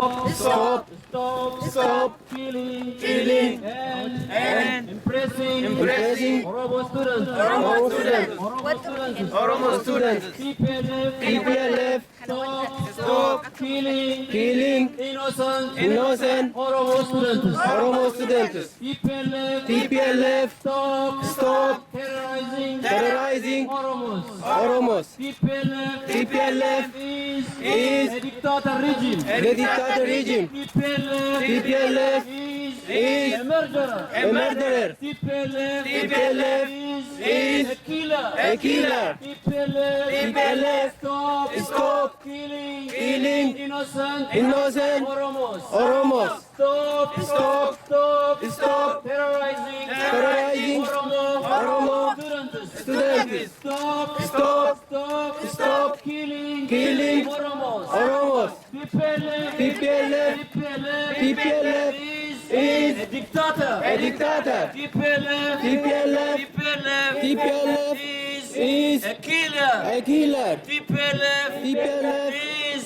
Stop. Stop killing and impressing Oromo students. Oromo students. TPLF. Stop killing innocent Oromo students. TPLF. Stop Terrorizing Oromos. TPLF is a dictator regime. TPLF is a murderer. TPLF is a killer. TPLF Stop killing innocent Oromos. Stop terrorizing Oromo students. Stop killing Oromos. TPLF is a dictator. TPLF is a killer. TPLF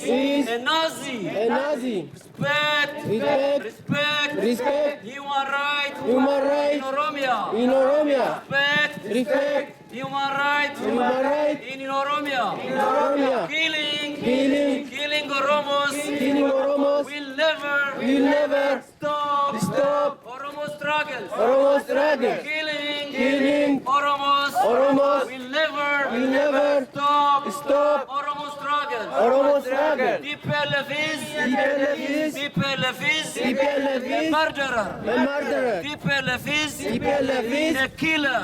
is a Nazi. Respect human rights in Oromia. Respect human rights in Oromia. Killing Oromos will never stop Oromo struggle. Killing Oromos will never stop Oromo struggle. TPLF is murderer. TPLF is a killer.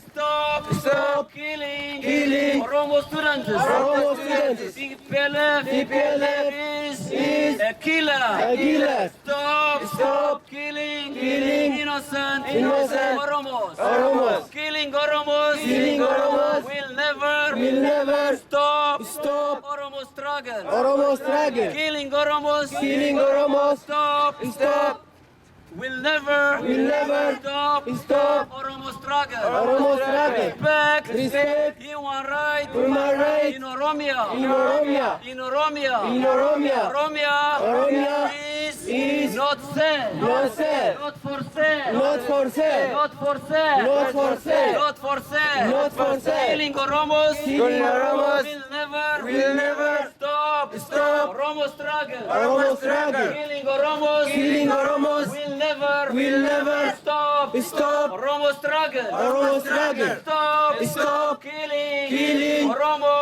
Stop killing Oromo students. TPLF is a killer. Stop killing innocent Oromos. Killing Oromos will never stop Oromo struggle. Killing Oromos stop will never stop Oromo struggle. Respect human rights in Oromia. Oromia is not sale. Not for sale. Killing Oromos will never stop Oromo struggle. Killing Oromos will never stop Oromo struggle. Stop killing Oromo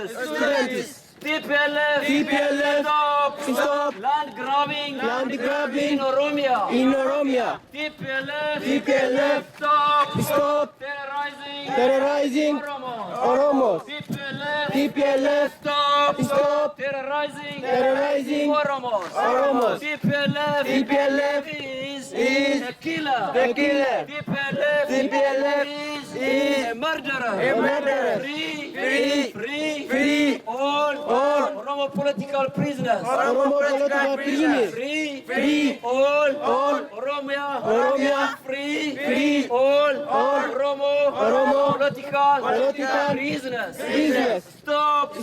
students. TPLF stop land grabbing in Oromia. TPLF stop terrorizing Oromos. TPLF stop terrorizing Oromos. TPLF is a killer. TPLF is a murderer. Free all Oromo political prisoners. Free all Oromia. Free all Oromo political prisoners. Stop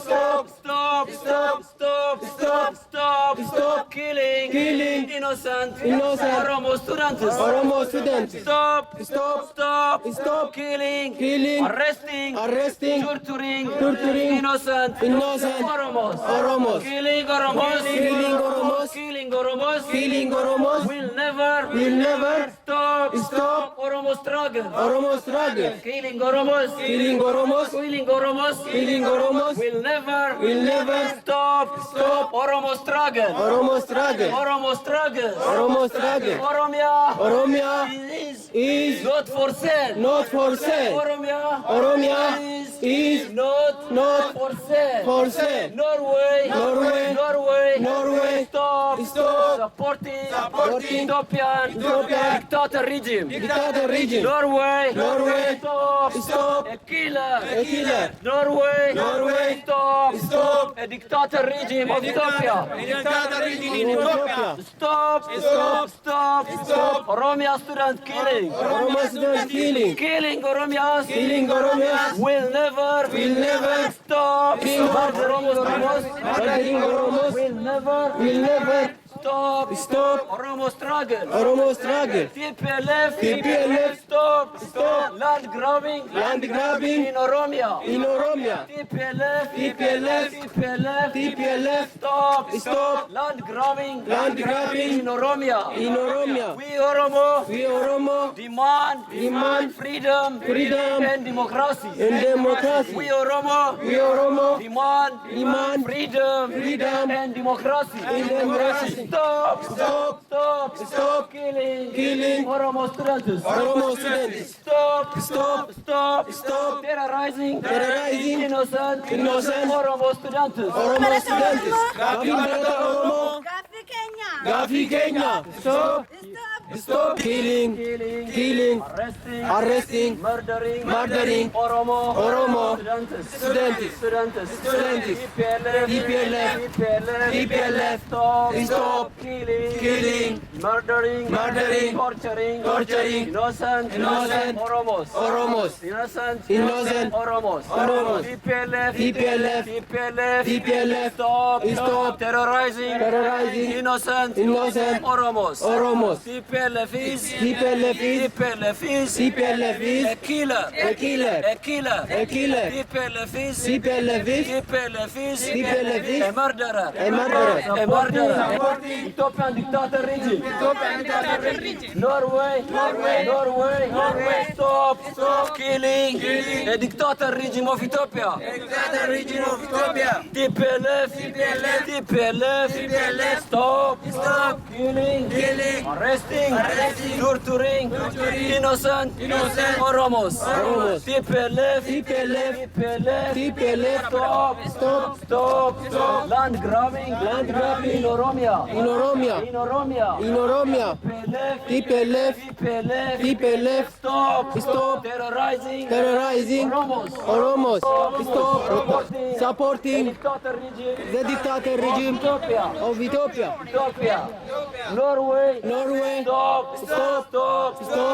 killing innocent Oromo students. Stop killing, arresting, torturing innocent Oromos. Killing Oromos will never stop Oromo struggle. Killing Oromos will never stop Oromo struggle. Oromia is not for sale. Oromia is not for sale. Norway. Stop supporting Supporting Ethiopian Ethiopian dictator regime. dictator regime. Norway, Norway, stop stop a killer. a killer. Norway, Norway, stop a dictator regime of Ethiopia. Dictator regime in Ethiopia. Stop Oromia student killing. Oromo student killing. Killing Oromians Killing Oromians will never stop. Murdering Oromos murdering Oromos will never will never stop Oromo struggle. Oromo struggle. TPLF, stop land grabbing Land grabbing in Oromia. in Oromia. TPLF, TPLF, stop land grabbing land grabbing in Oromia. in Oromia. We Oromo We Oromo demand freedom and democracy. and democracy. We Oromo We Oromo demand freedom and democracy. and democracy. Stop killing Oromo students. Oromo students. Stop terrorizing innocent Oromo students. Oromo students. Gaaffii barataa Oromoo. Gaaffii keenya. Stop killing, arresting, murdering Oromo students. TPLF, stop killing, murdering, torturing innocent Oromos. Innocent Oromos. TPLF, stop terrorizing innocent Oromos. TPLF is TPLF a killer. a killer. TPLF is TPLF a murderer. a murderer. Ethiopian dictator regime. Norway, stop killing the dictator regime of Ethiopia. TPLF, stop killing, arresting, torturing innocent Oromos. TPLF, stop land grabbing in Oromia. In Oromia. TPLF, stop terrorizing Oromos. Stop supporting dictator regime the dictator regime of Ethiopia. Norway, stop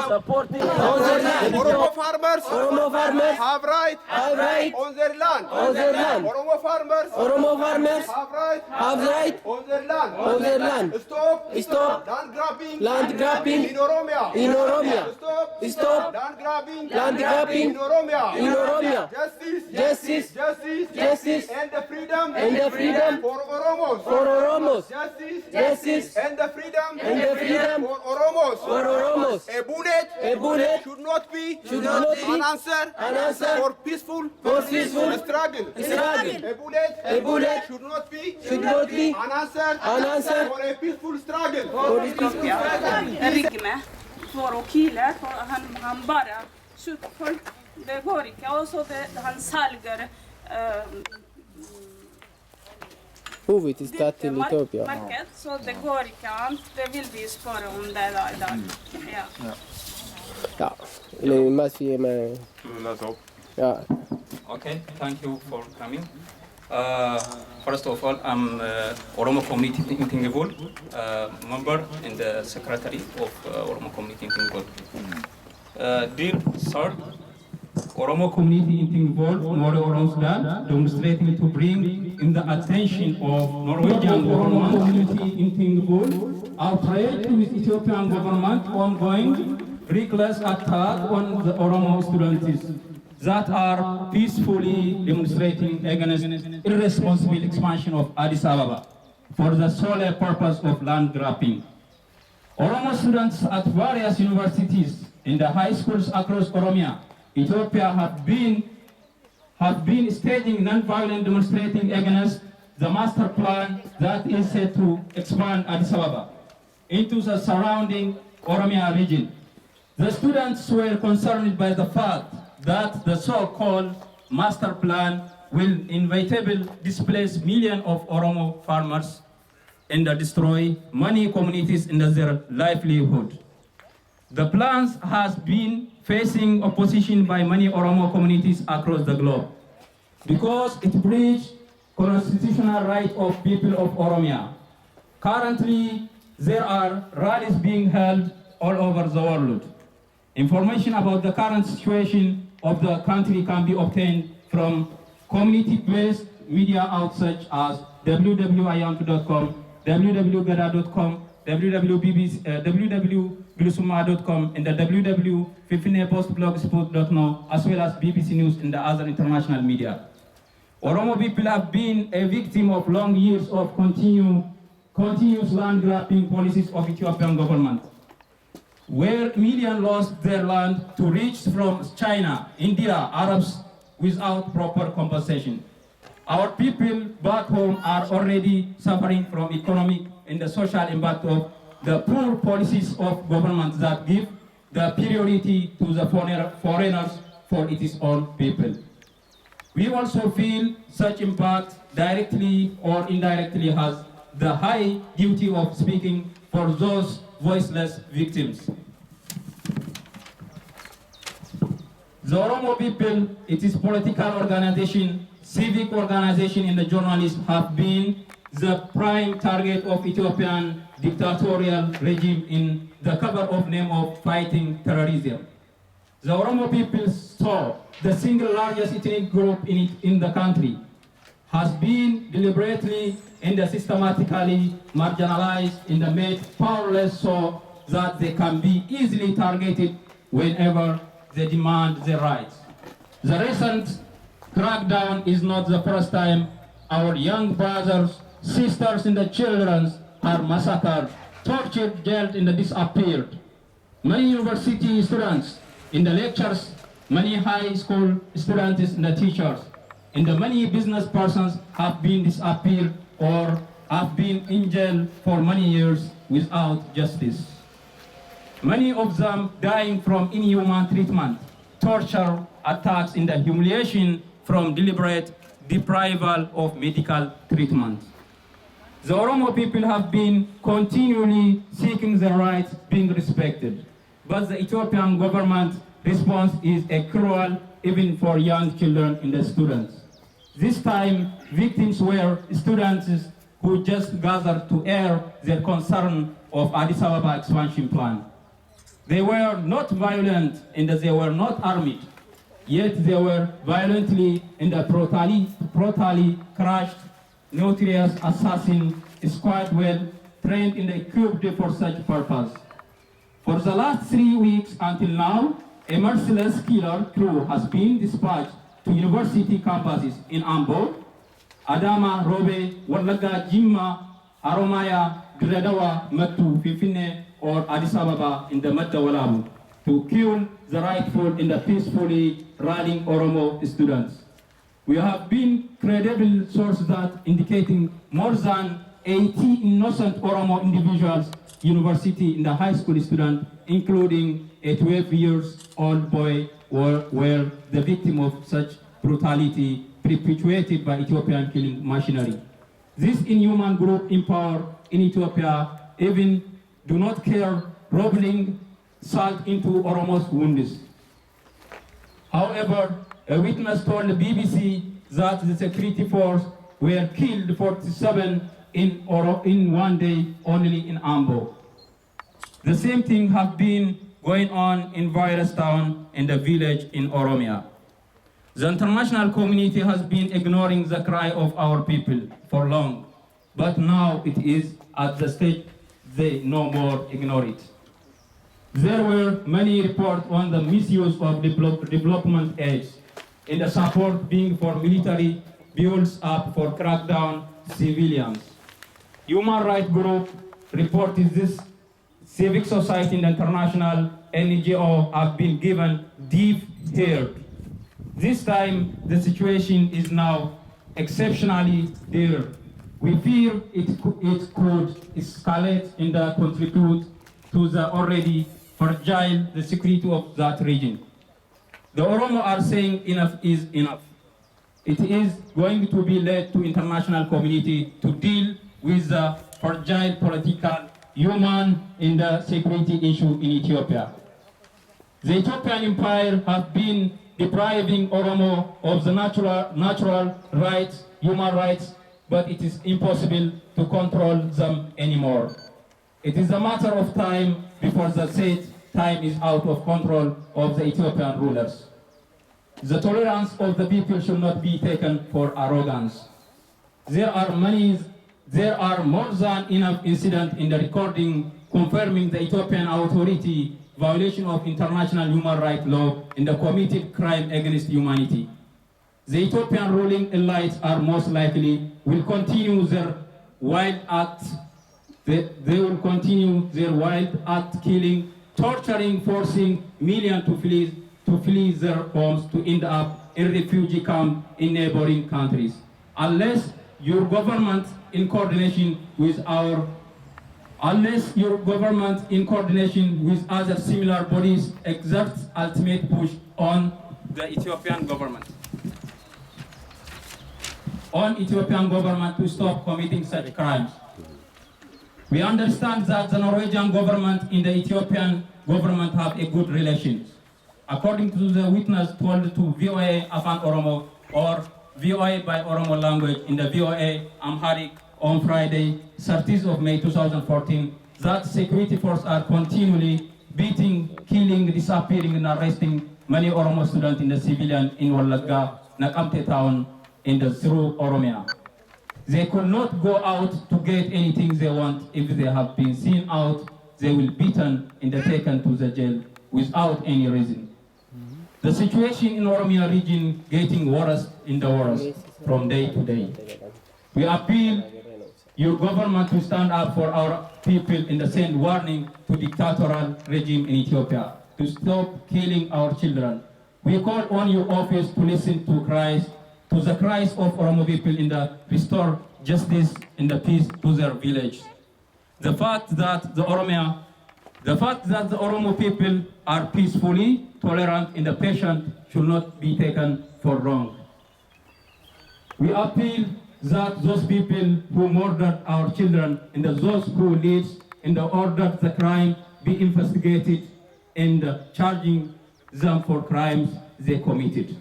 supporting Oromo farmers Oromo farmers have right on their land. Oromo farmers Oromo farmers have right have right on their land. on their land. Stop land grabbing In in Oromia. Stop land grabbing land grabbing in Oromia. in Oromia. Justice and the freedom for Oromos. for Oromos. Justice and the freedom for Oromos. A bullet should not be an answer for peaceful struggle. A bullet should not be an answer for a peaceful struggle. Rigme for å kile, for han bare skjuter folk. Det går ikke. Og så han selger Hovedstad til Etiopia. marked, så det går ikke an. Det vil vi spørre om det da i dag. Ja. Ja, eller mest vi med ja. Okay, thank you for coming. First of all, I'm Oromo Community in Tingvoll, member and the secretary of Oromo Community in Tingvoll. Dear sir, Oromo community in Tingvoll, Norway, Oromo Sudan, demonstrating to bring in the attention of Norwegian Oromo community in Tingvoll, outrage with Ethiopian government ongoing reckless attack on the Oromo students that are peacefully demonstrating against irresponsible expansion of Addis Ababa for the sole purpose of land grabbing. Oromo students at various universities in the high schools across Oromia, Ethiopia have been staging non-violent demonstrating against the master plan that is set to expand Addis Ababa into the surrounding Oromia region. The students were concerned by the fact that the so-called master plan will inevitably displace millions of Oromo farmers and destroy many communities in their livelihood. The plans has been facing opposition by many Oromo communities across the globe because it breached constitutional right of people of Oromia. Currently, there are rallies being held all over the world. Information about the current situation of the country can be obtained from community-based media outlets such as www.iyantu.com, www.gada.com, www.bilusuma.com, and the www.fifinepostblogspot.no, as well as BBC News and the other international media. Oromo people have been a victim of long years of continuous land-grabbing policies of Ethiopian government, where millions lost their land to reach from China, India, Arabs without proper compensation. Our people back home are already suffering from economic and the social impact of the poor policies of government that give the priority to the foreigners for its own people. We also feel such impact directly or indirectly has the high duty of speaking for those voiceless victims. The Oromo people, its political organization, civic organization, and the journalists have been the prime target of Ethiopian dictatorial regime in the cover of name of fighting terrorism. The Oromo people saw the single largest ethnic group in the country has been deliberately and systematically marginalized and made powerless so that they can be easily targeted whenever they demand their rights. The recent crackdown is not the first time our young brothers, sisters, and the children are massacred, tortured, jailed, and disappeared. Many university students in the lectures, many high school students and the teachers, and the many business persons have been disappeared or have been in jail for many years without justice. Many of them dying from inhuman treatment, torture, attacks, and the humiliation from deliberate deprival of medical treatment. The Oromo people have been continually seeking their rights being respected, but the Ethiopian government response is a cruel even for young children and the students. This time, victims were students who just gathered to air their concern of Addis Ababa expansion plan. They were not violent and they were not armed, yet they were violently and brutally crushed notorious assassin squad well trained and equipped for such purpose. For the last 3 weeks until now, a merciless killer crew has been dispatched to university campuses in Ambo, Adama, Robe, Walaga, Jimma, Aromaya, Gradawa, Matu, Fifine, or Addis Ababa in the Madda Walaabuu to kill the rightful and the peacefully rallying Oromo students. We have been credible sources that indicating more than 80 innocent Oromo individuals, university and the high school student, including a 12-year-old boy, were the victim of such brutality perpetuated by Ethiopian killing machinery. This inhuman group in power in Ethiopia even do not care rolling salt into Oromo's wounds. However, a witness told the BBC that the security force were killed 47 in one day only in Ambo. The same thing has been going on in various towns and the village in Oromia. The international community has been ignoring the cry of our people for long, but now it is at the stage they no more ignore it. There were many reports on the misuse of development aid and the support being for military builds up for crackdown civilians. Human rights group reported this. Civic society and international NGO have been given deep ear. This time, the situation is now exceptionally dire. We fear it could escalate and contribute to the already fragile the security of that region. The Oromo are saying enough is enough. It is going to be led to international community to deal with the fragile political, human, and the security issue in Ethiopia. The Ethiopian Empire has been depriving Oromo of the natural rights, human rights, but it is impossible to control them anymore. It is a matter of time before the said time is out of control of the Ethiopian rulers. The tolerance of the people should not be taken for arrogance. There are more than enough incidents in the recording confirming the Ethiopian authority violation of international human rights law and the committed crime against humanity. The Ethiopian ruling elites are most likely will continue their wild acts. They will continue their wild act, killing, torturing, forcing millions to flee their homes to end up in refugee camps in neighboring countries. Unless your government in coordination with other similar bodies exerts ultimate push on the Ethiopian government. To stop committing such crimes. We understand that the Norwegian government and the Ethiopian government have a good relations. According to the witness told to VOA Afan Oromo or VOA by Oromo language in the VOA Amharic on Friday, 30th of May 2014, that security forces are continually beating, killing, disappearing, and arresting many Oromo students in the civilian in Walaabuu, Nakamte town, through Oromia. They could not go out to get anything they want. If they have been seen out, they will be beaten and taken to the jail without any reason. The situation in Oromia region getting worse in the worst from day to day. We appeal your government to stand up for our people and send warning to dictatorial regime in Ethiopia to stop killing our children. We call on your office to listen to the cries of Oromo people in the restore justice and the peace to their village. The fact that the Oromo people are peacefully tolerant and the patient should not be taken for wrong. We appeal that those people who murdered our children and those who leads in the order the crime be investigated and charging them for crimes they committed.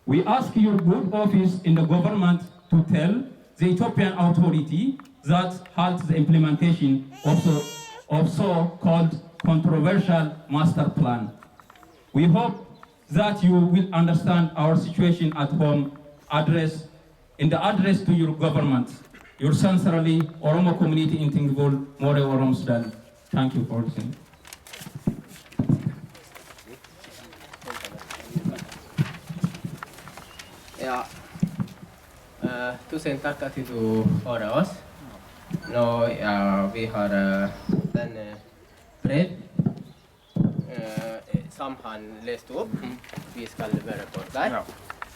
We ask your good office in the government to tell the Ethiopian authority that halts the implementation of so-called controversial master plan. We hope that you will understand our situation at home, in the address to your government. Your sincerely, Oromo community in Tingvoll, More Oromo Sudan. Thank you for listening. Ja, tusen tack att du hörde oss. Vi har den brev som han läste upp. Vi ska vara på där.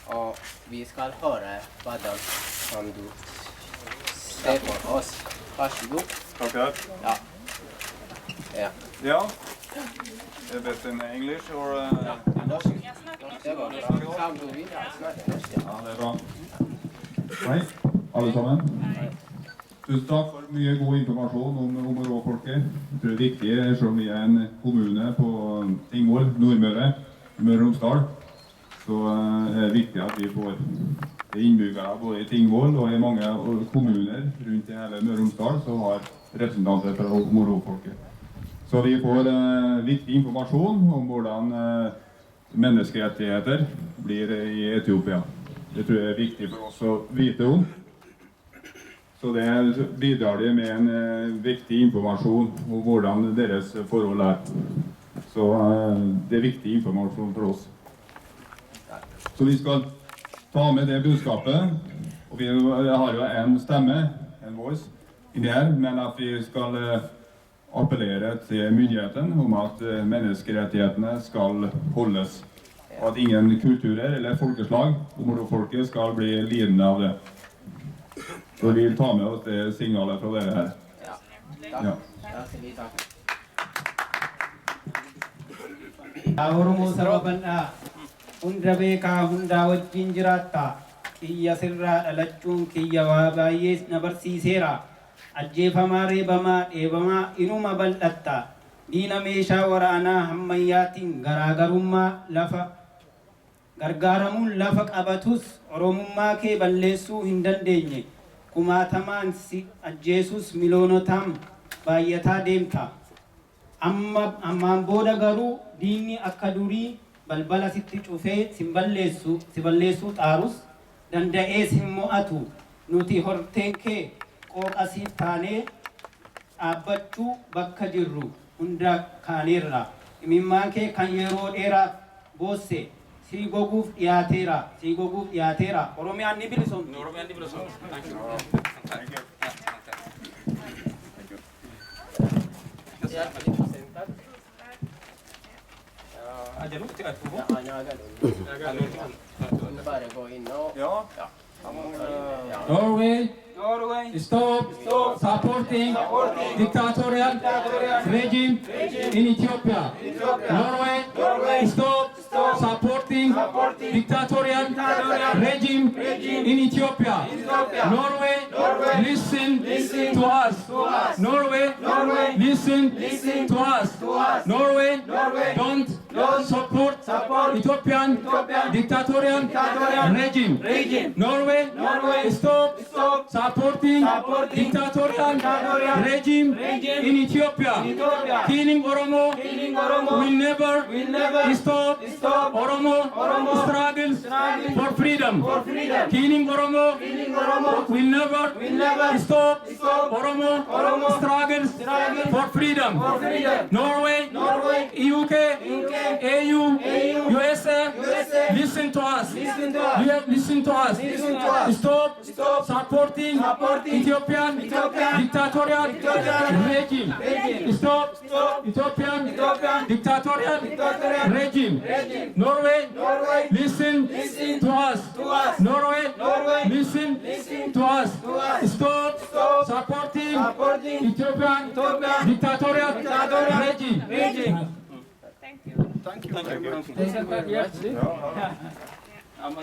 Och vi ska höra vad de som du säger för oss. Varsågod. Okay. Ja. Ja. Yeah. Is it in English or? Det var bra. Kan du vidare snacka norsk? Ja, det er bra. Hei, alle sammen. Tusen takk for mye god informasjon om råfolket. Jeg tror det er viktig, selv om vi er en kommune på Tingvoll, Nordmøre, Møre og Romsdal, så er det viktig at vi får innbyggere både i Tingvoll og i mange kommuner rundt i hele Møre og Romsdal som har representanter fra råfolket. Så vi får viktig informasjon om hvordan menneskerettigheter blir i Etiopia. Det tror jeg er viktig for oss å vite om. Så det bidrar de med en viktig informasjon om hvordan deres forhold er. Så det er viktig informasjon for oss. Så vi skal ta med det budskapet. Og vi har jo en stemme, en voice, i det her, men at vi skal appellere til myndigheten om at menneskerettighetene skal holdes. Og at ingen kulturer eller folkeslag, orofolket, skal bli lidende av det. Så vi vil ta med oss det signalet fra dere her. Ja. Oromo sababan hunda beka hunda wajjin jiraata kiyya sirraa dhalachuun kiyya waa baay'ee na barsiiseera. Ajjeefamaa reebamaa dheebamaa inuma bal'atta. Diina meeshaa waraanaa hammayyaatiin garaagarummaa lafa gargaaramuun lafa qabatus oromummaa kee balleessuu hin dandeenye. Kumaatamaan si ajjeesus miloonotaan baay'ataa deemta. Ammaan booda garuu diinni akka durii balbala sitti cufee si balleessuu xaarus danda'ee si mo'atu. Nuti horteen kee qooqa siif taanee dhaabbachuu bakka jirru hunda kaaneerra. Imimmaan kee kan yeroo dheeraaf boosse si goguuf dhiyaateera. Oromiyaan ni bilisoomti. Norway, stop supporting dictatorial regime in Ethiopia. Norway, stop supporting dictatorial regime in Ethiopia. Norway, listen to us. Norway, listen to us. Norway, don't support Ethiopian dictatorial regime. Norway, stop supporting dictatorial regime in Ethiopia. Killing Oromo will never stop Oromo struggles for freedom. Killing Oromo will never stop Oromo struggles for freedom. Norway, UK, AU, USA, listen to us. Listen to us. Stop supporting Ethiopian dictatorial regime. Stop Ethiopian dictatorial regime. Norway, listen to us. Norway, listen to us. Stop supporting Ethiopian dictatorial regime. Thank you. Thank you. Amma